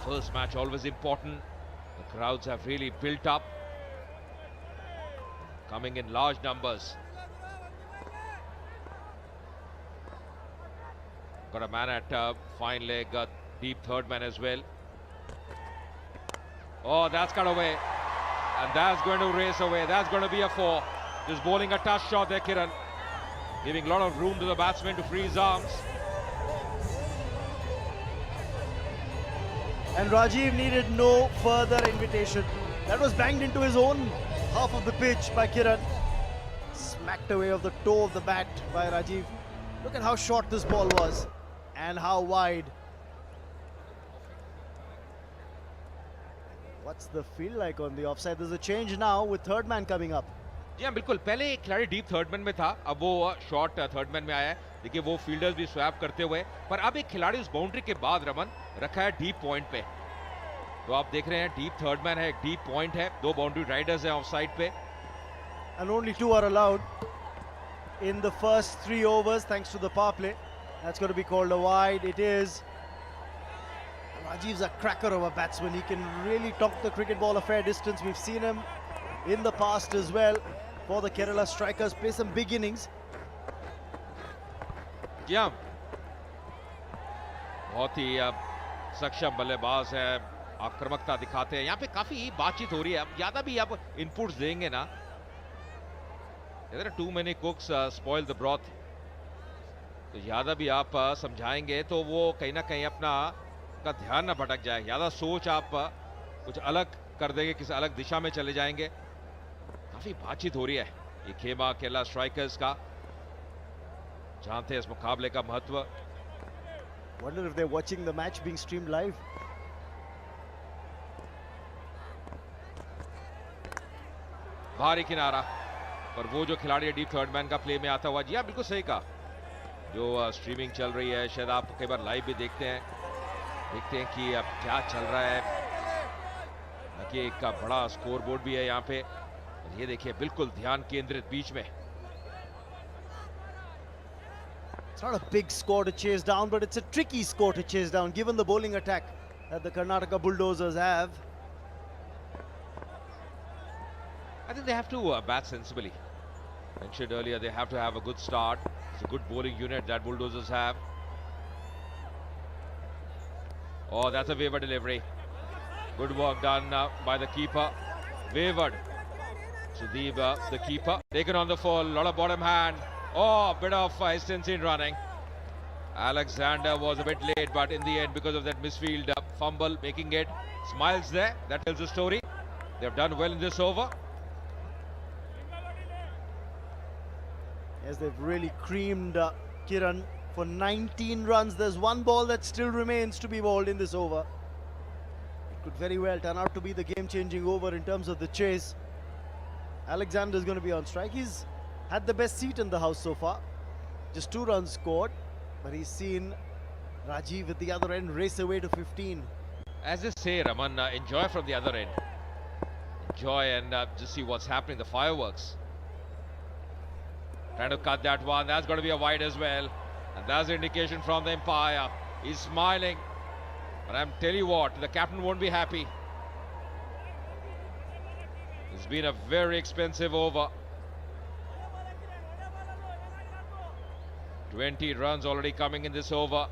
First match always important. The crowds have really built up, coming in large numbers. Got a man at fine leg, deep third man as well. Oh, that's cut away. And that's going to race away. That's going to be a 4. Just bowling a touch shot there, Kiran. Giving a lot of room to the batsman to free his arms. And Rajiv needed no further invitation. That was banged into his own half of the pitch by Kiran. Smacked away off the toe of the bat by Rajiv. Look at how short this ball was and how wide. What's the feel like on the offside? There's a change now with third man coming up. जी हाँ बिल्कुल, पहले एक खिलाड़ी deep third man में था, अब वो short third man में आया है. देखिए वो फील्डर्स भी स्वैप करते हुए, पर अब एक खिलाड़ी उस बाउंड्री के बाद रमन रखा है डीप पॉइंट पे. तो आप देख रहे हैं डीप थर्ड मैन है, डीप पॉइंट है, 2 बाउंड्री राइडर्स हैं ऑफ साइड पे. And only 2 are allowed in the first 3 overs thanks to the power play. That's going to be called a wide. It is. Rajiv's a cracker of a batsman. He can really talk the cricket ball a fair distance. We've seen him in the past as well for the Kerala strikers, play some big innings. जी हाँ, बहुत ही सक्षम बल्लेबाज है, आक्रामकता दिखाते हैं. यहाँ पे काफी बातचीत हो रही है. अब ज्यादा भी आप इनपुट्स देंगे ना, too many cooks spoil the broth. तो ज्यादा भी आप समझाएंगे तो वो कहीं ना कहीं अपना का ध्यान ना भटक जाए. ज्यादा सोच आप कुछ अलग कर देंगे, किसी अलग दिशा में चले जाएंगे. काफी बातचीत हो रही है ये खेमा केरला स्ट्राइकर्स का. जानते हैं इस मुकाबले का महत्व. Wonder if they're watching the match being streamed live. भारी किनारा, पर वो जो खिलाड़ी डीप थर्ड मैन का प्ले में आता हुआ. जी हाँ बिल्कुल सही कहा. जो स्ट्रीमिंग चल रही है, शायद आप कई बार लाइव भी देखते हैं कि अब क्या चल रहा है. देखिए एक बड़ा स्कोर बोर्ड भी है यहाँ पे. ये देखिए बिल्कुल ध्यान केंद्रित बीच में. It's not a big score to chase down, but it's a tricky score to chase down given the bowling attack that the Karnataka Bulldozers have. I think they have to bat sensibly. Mentioned earlier, they have to have a good start. It's a good bowling unit that Bulldozers have. Oh, that's a wayward delivery. Good work done by the keeper. Wayward. Sudeep, the keeper, taken on the full. A lot of bottom hand. Oh, a bit of hesitancy in running. Alexander was a bit late, but in the end, because of that misfield fumble, making it. Smiles there. That tells the story. They've done well in this over. Yes, they've really creamed Kiran for 19 runs. There's one ball that still remains to be bowled in this over. It could very well turn out to be the game-changing over in terms of the chase. Alexander is going to be on strike. He's had the best seat in the house so far. Just 2 runs scored, but he's seen Rajiv at the other end race away to 15. As they say, Raman, enjoy from the other end. Enjoy and just see what's happening, the fireworks. Trying to cut that one. That's going to be a wide as well. And that's the indication from the umpire. He's smiling. But I'm telling you what, the captain won't be happy. It's been a very expensive over. 20 runs already coming in this over.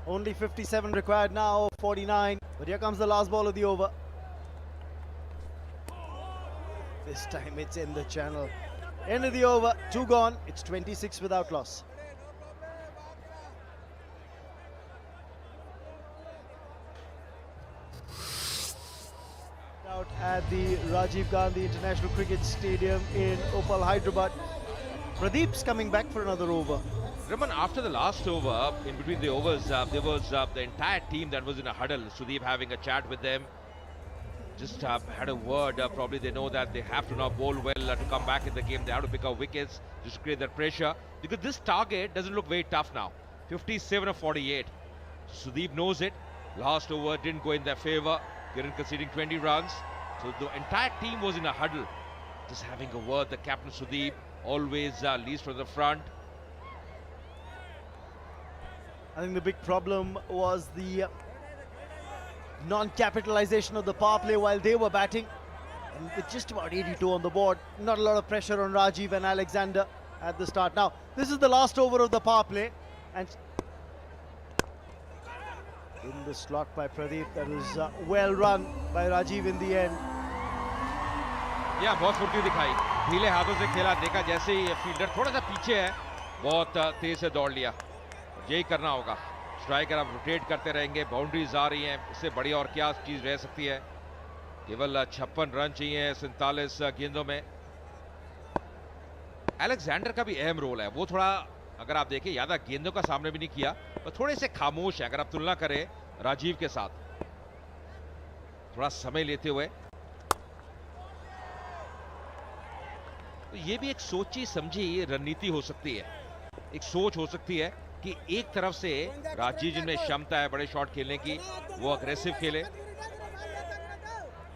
Only 57 required now, 49. But here comes the last ball of the over. This time it's in the channel. End of the over, 2 gone. It's 26 without loss. Out at the Rajiv Gandhi International Cricket Stadium in Opal, Hyderabad. Pradeep's coming back for another over. Raman, after the last over, in between the overs, there was the entire team that was in a huddle. Sudeep having a chat with them. Just had a word. Probably they know that they have to now bowl well to come back in the game. They have to pick up wickets just to create that pressure. Because this target doesn't look very tough now. 57 of 48. Sudeep knows it. Last over didn't go in their favor. Kiran conceding 20 runs. So the entire team was in a huddle. Just having a word. The captain Sudeep always leads from the front. I think the big problem was the non-capitalization of the power play while they were batting. And with just about 82 on the board, not a lot of pressure on Rajiv and Alexander at the start. Now, this is the last over of the power play. And in the slot by Pradeep, that was well run by Rajiv in the end. या बहुत फुर्ती दिखाई, ढीले हाथों से खेला, देखा जैसे ही फील्डर थोड़ा सा पीछे है, बहुत तेज से दौड़ लिया। यही करना होगा, स्ट्राइकर अब रोटेट करते रहेंगे, बाउंड्रीज आ रही हैं, इससे बड़ी और क्या चीज रह सकती है। केवल 56 रन चाहिए 47 गेंदों में। अलेक्जेंडर का भी अहम रोल है, वो थोड़ा अगर आप देखें ज्यादा गेंदों का सामने भी नहीं किया, तो थोड़े से खामोश है अगर आप तुलना करें राजीव के साथ, थोड़ा समय लेते हुए। तो ये भी एक सोची समझी रणनीति हो सकती है, एक सोच हो सकती है कि एक तरफ से राजीव जिनमें क्षमता है बड़े शॉट खेलने की, वो अग्रेसिव खेले।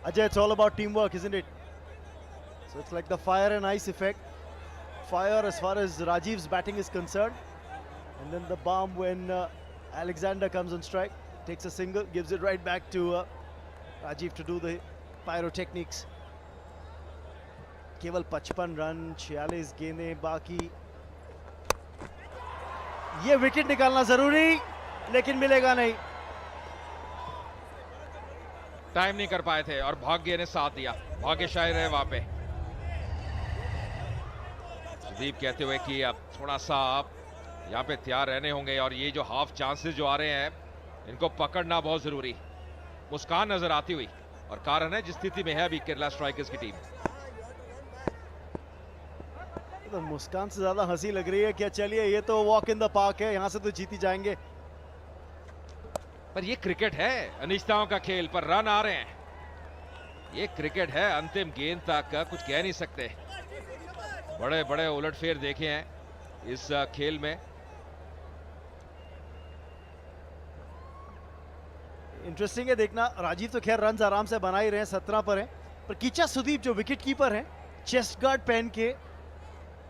Ajay, it's all about teamwork, isn't it? So it's like the fire and ice effect. Fire as far as Rajiv's batting is concerned, and then the bomb when Alexander comes on strike, takes a single, gives it right back to Rajiv to do the pyrotechnics. केवल 55 run, 46 गेंदें बाकी। ये wicket निकालना जरूरी, लेकिन मिलेगा नहीं। Time नहीं कर पाए थे और भाग्य ने साथ दिया, भाग्यशाली रहे वहां पे। सुदीप कहते हुए कि अब थोड़ा सा आप यहाँ पे तैयार रहने होंगे और ये जो हाफ चांसेस जो आ रहे हैं, इनको पकड़ना बहुत जरूरी। मुस्कान नजर आती हुई, और कारण है जिस स्थिति में है अभी केरला स्ट्राइकर्स की टीम। तो मुस्कान से ज्यादा हंसी लग रही है क्या, चलिए ये तो वॉक इन द पार्क है, यहाँ से तो जीती जाएंगे। पर ये क्रिकेट है, अनिश्चितताओं का खेल, पर रन आ रहे हैं। ये क्रिकेट है, अंतिम गेंद तक कुछ कह नहीं सकते। बड़े बड़े उलटफेर देखे हैं इस खेल में। इंटरेस्टिंग है देखना, राजीव तो खैर रन आराम से बना ही रहे हैं, 17 पर हैं, पर कीचा सुदीप जो विकेट कीपर हैं, चेस्ट गार्ड पहन के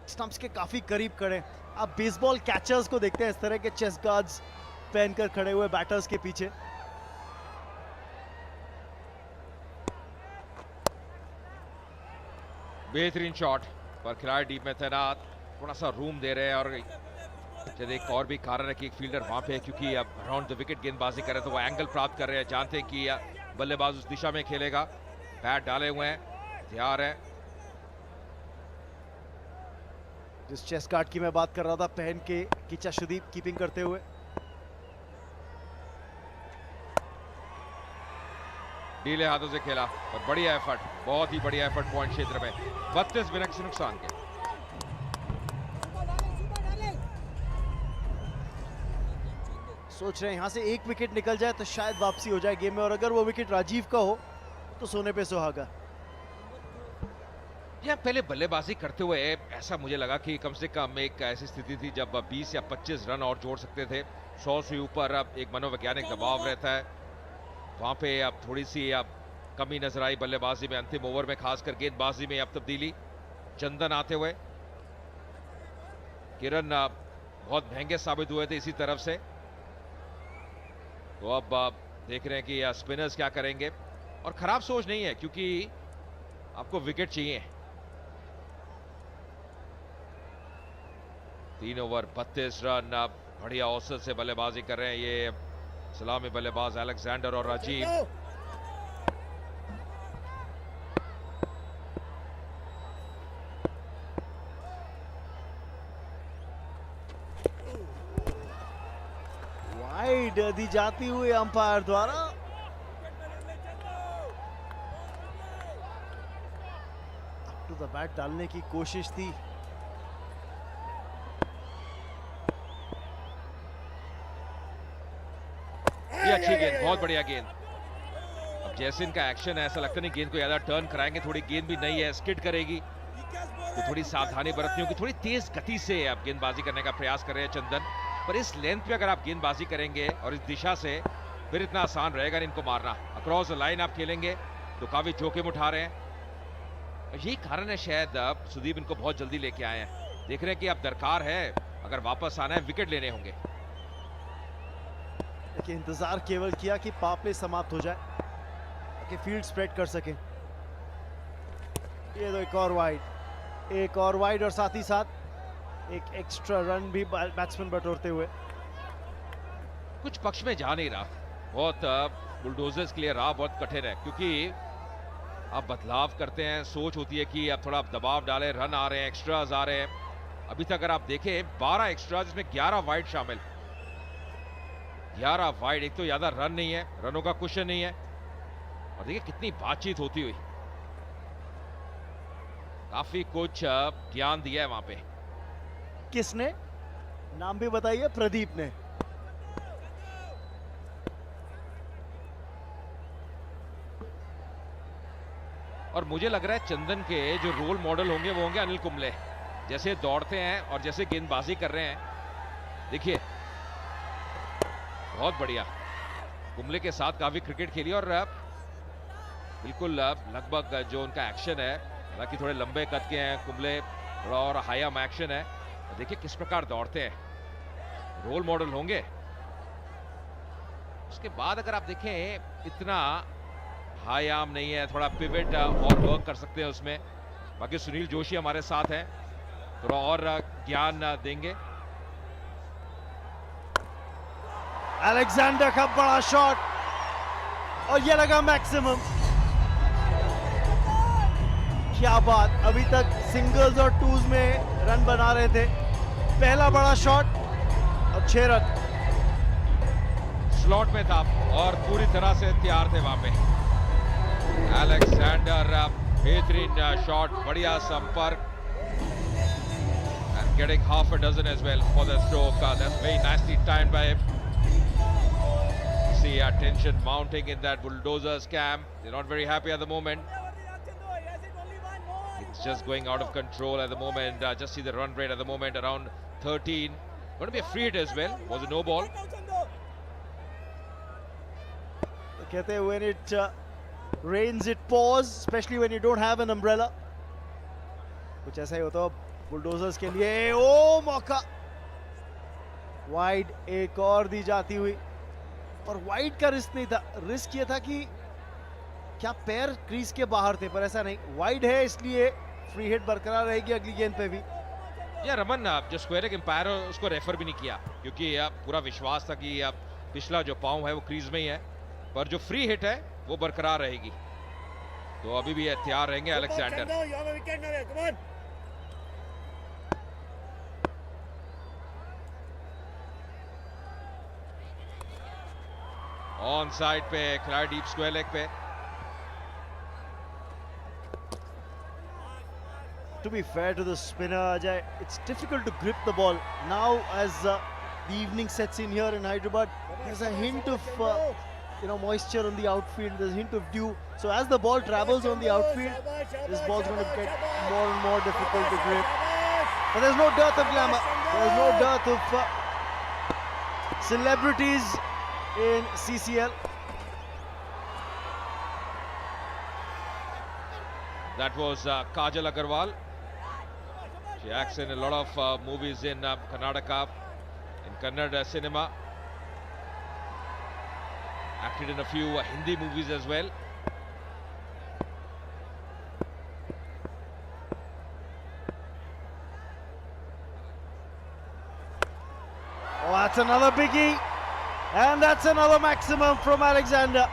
स्टंप्स के काफी करीब खड़े। आप बेसबॉल कैचर्स को देखते हैं इस तरह के चेस्ट गार्ड्स पहनकर खड़े हुए बैटर्स के पीछे। बेहतरीन शॉट, पर खिलाड़ी डीप में तैनात, थोड़ा सा रूम दे रहे हैं। और एक और भी कारण है कि एक फील्डर वहां पे है, क्योंकि अब राउंड द विकेट गेंदबाजी कर रहे हैं, तो वो एंगल प्राप्त कर रहे हैं, जानते हैं कि बल्लेबाज उस दिशा में खेलेगा। बैट डाले हुए हैं, तैयार है। जिस चेस्ट गार्ड की मैं बात कर रहा था पहन के कीचा सुदीप कीपिंग करते हुए। ढीले हाथों से खेला और बढ़िया एफर्ट, बहुत ही बढ़िया एफर्ट पॉइंट क्षेत्र में, 32 विकेट से नुकसान के। सोच रहे हैं यहाँ से एक विकेट निकल जाए तो शायद वापसी हो जाए गेम में, और अगर वो विकेट राजीव का हो तो सोने पे सुहागा। या पहले बल्लेबाजी करते हुए ऐसा मुझे लगा कि कम से कम एक ऐसी स्थिति थी जब 20 या 25 रन और जोड़ सकते थे। 100 से ऊपर अब एक मनोवैज्ञानिक दबाव रहता है, वहां पे अब थोड़ी सी अब कमी नजर आई बल्लेबाजी में। अंतिम ओवर में खासकर गेंदबाजी में अब तब्दीली, चंदन आते हुए, किरण बहुत महंगे साबित हुए थे इसी तरफ से। तो अब देख रहे हैं कि स्पिनर्स क्या करेंगे, और खराब सोच नहीं है क्योंकि आपको विकेट चाहिए। 3 ओवर 32 रन, बढ़िया औसत से बल्लेबाजी कर रहे हैं ये सलामी बल्लेबाज अलेक्जेंडर और राजीव। वाइड दी जाती हुई अंपायर द्वारा। अप टू द बैट डालने की कोशिश थी। ये अच्छी गेंद, बहुत बढ़िया गेंद। अब जैसे इनका एक्शन है, ऐसा लगता नहीं गेंद को ज्यादा टर्न कराएंगे, थोड़ी गेंद भी नहीं है, स्किड करेगी, तो थोड़ी सावधानी बरतनी होगी। थोड़ी तेज गति से आप गेंदबाजी करने का प्रयास कर रहे हैं चंदन, पर इस लेंथ पे अगर आप गेंदबाजी करेंगे और इस दिशा से, फिर इतना आसान रहेगा नहीं इनको मारना। अक्रॉस द लाइन आप खेलेंगे तो काफी जोखिम उठा रहे हैं। यही कारण है शायद सुदीप इनको बहुत जल्दी लेके आए हैं। देख रहे हैं कि अब दरकार है, अगर वापस आना है विकेट लेने होंगे। देखिए इंतजार केवल किया कि पावर प्ले समाप्त हो जाए ताकि फील्ड स्प्रेड कर सके। ये तो एक और वाइड और साथ ही साथ एक एक्स्ट्रा रन भी बैट्समैन बटोरते हुए। कुछ पक्ष में जा नहीं रहा, बहुत बुलडोजर्स के लिए राह बहुत कठिन है, क्योंकि आप बदलाव करते हैं, सोच होती है कि अब थोड़ा दबाव डालें, रन आ रहे हैं, एक्स्ट्राज आ रहे हैं। अभी तक अगर आप देखें 12 एक्स्ट्राज, जिसमें 11 वाइड शामिल। 11 वाइड, एक तो ज्यादा रन नहीं है, रनों का क्वेश्चन नहीं है, और देखिए कितनी बातचीत होती हुई, काफी कुछ ज्ञान दिया है वहां पे। किसने? नाम भी बताइए। प्रदीप ने। और मुझे लग रहा है चंदन के जो रोल मॉडल होंगे वो होंगे अनिल कुंबले। जैसे दौड़ते हैं और जैसे गेंदबाजी कर रहे हैं, देखिए बहुत बढ़िया। कुंबले के साथ काफी क्रिकेट खेली, और बिल्कुल लगभग जो उनका एक्शन है, हालांकि थोड़े लंबे कद के हैं कुंबले, थोड़ा और हाई आर्म एक्शन है। देखिए किस प्रकार दौड़ते हैं, रोल मॉडल होंगे। उसके बाद अगर आप देखें इतना हाई आर्म नहीं है, थोड़ा पिवट और वर्क कर सकते हैं उसमें। बाकी सुनील जोशी हमारे साथ हैं, थोड़ा और ज्ञान देंगे। अलेक्जेंडर का बड़ा शॉट, और ये लगा मैक्सिमम। क्या बात, अभी तक सिंगल्स और टूज में रन बना रहे थे, पहला बड़ा शॉट और 6 रन। स्लॉट में था और पूरी तरह से तैयार थे वहां पे। अलेक्जेंडर बेहतरीन शॉट, बढ़िया संपर्क, and getting half a dozen as well for the stroke. That's very nicely timed by him. See tension mounting in that Bulldozers camp. They're not very happy at the moment. It's just going out of control at the moment. Just see the run rate at the moment, around 13. Going to be a free hit as well. Was a no ball. कहते हैं when it rains it pours, especially when you don't have an umbrella. कुछ ऐसा ही होता है bulldozers के लिए। ओ मौका, wide एक और दी जाती हुई, और वाइड का रिस्क नहीं था। रिस्क ये था कि क्या पैर क्रीज के बाहर थे, पर ऐसा नहीं, वाइड है इसलिए फ्री हिट बरकरार रहेगी अगली गेंद पे भी। या रमन जो स्क्वायर लेग एम्पायर उसको रेफर भी नहीं किया, क्योंकि पूरा विश्वास था कि पिछला जो पांव है वो क्रीज में ही है, पर जो फ्री हिट है वो बरकरार रहेगी। तो अभी भी तैयार रहेंगे अलेक्जेंडर। ऑन साइड पे खिलाड़ी डीप स्क्वायर लेग पे। To be fair to the spinner, Ajay, it's difficult to grip the ball. Now as the evening sets in here in Hyderabad, there's a hint of moisture on the outfield, there's a hint of dew. So as the ball travels on the outfield, this ball's going to get more and more difficult to grip. But there's no dearth of glamour. There's no dearth of celebrities in CCL. That was Kajal Agarwal. She acts in a lot of movies in Karnataka, in Kannada cinema. Acted in a few Hindi movies as well. Oh, that's another biggie. And that's another maximum from Alexander.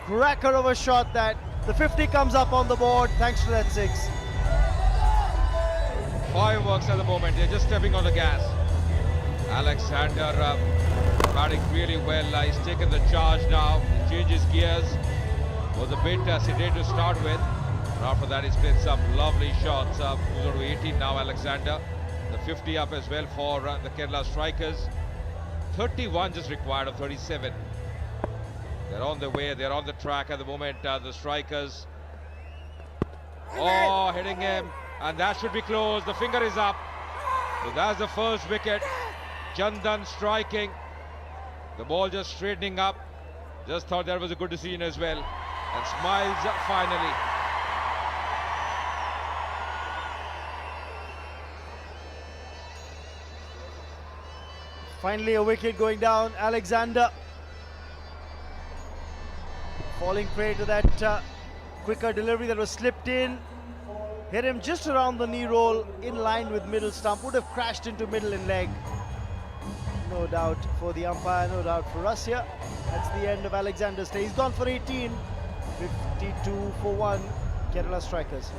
Cracker of a shot that. The 50 comes up on the board thanks to that 6. Fireworks at the moment. They're just stepping on the gas. Alexander batting really well. He's taken the charge now. He changes gears. Was a bit sedate to start with. And after that, he's played some lovely shots. He's on to 18 now, Alexander. The 50 up as well for the Kerala strikers. 31 just required of 37. They're on the way, they're on the track at the moment, the strikers. Oh, hitting him, and that should be close. The finger is up. So that's the first wicket. Chandan striking. The ball just straightening up. Just thought that was a good decision as well. And smiles finally. Finally, a wicket going down. Alexander falling prey to that quicker delivery that was slipped in. Hit him just around the knee roll, in line with middle stump. Would have crashed into middle and leg. No doubt for the umpire, no doubt for us here. That's the end of Alexander's stay. He's gone for 18. 52 for 1. Kerala strikers.